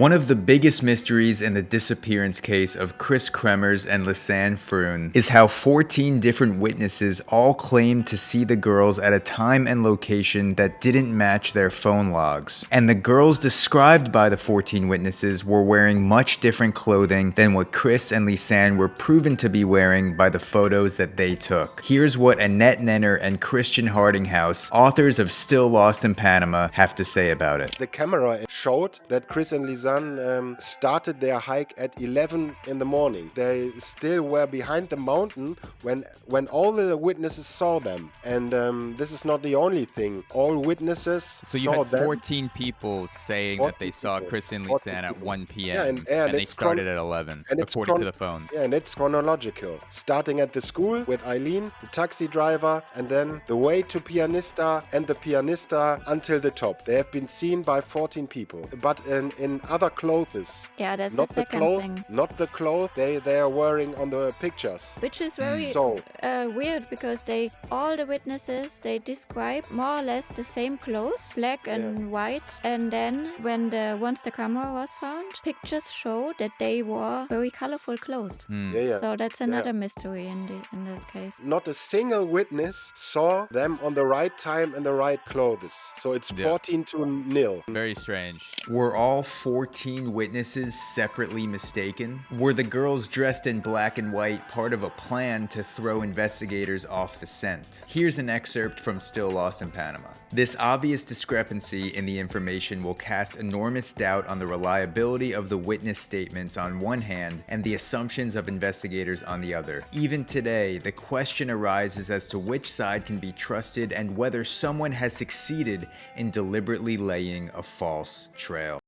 One of the biggest mysteries in the disappearance case of Kris Kremers and Lisanne Froon is how 14 different witnesses all claimed to see the girls at a time and location that didn't match their phone logs. And the girls described by the 14 witnesses were wearing much different clothing than what Kris and Lisanne were proven to be wearing by the photos that they took. Here's what Annette and Christian Hardinghouse, authors of Still Lost in Panama, have to say about it. The camera showed that Kris and Lisanne started their hike at 11 in the morning. They still were behind the mountain when all the witnesses saw them. And this is not the only thing. All witnesses So you saw had them. 14 people saying that they saw Kris and Lisanne at 1 p.m. Yeah, and they started at 11, according to the phone. Yeah, and it's chronological. Starting at the school with Eileen, the taxi driver, and then the way to Pianista and the Pianista until the top. They have been seen by 14 people, but in other clothes. Yeah, that's Not the the second clothes, thing. not the clothes they are wearing on the pictures. Which is very So weird because all the witnesses, they describe more or less the same clothes, black and white. And then once the camera was found, pictures show that they wore very colorful clothes. So that's another mystery in that case. not a single witness saw them on the right time and the right clothes. So it's 14-0. Very strange. Were all 14 witnesses separately mistaken? Were the girls dressed in black and white part of a plan to throw investigators off the scent? Here's an excerpt from Still Lost in Panama. This obvious discrepancy in the information will cast enormous doubt on the reliability of the witness statements on one hand and the assumptions of investigators on the other. Even today, the question arises as to which side can be trusted and whether someone has succeeded in deliberately laying a false trail.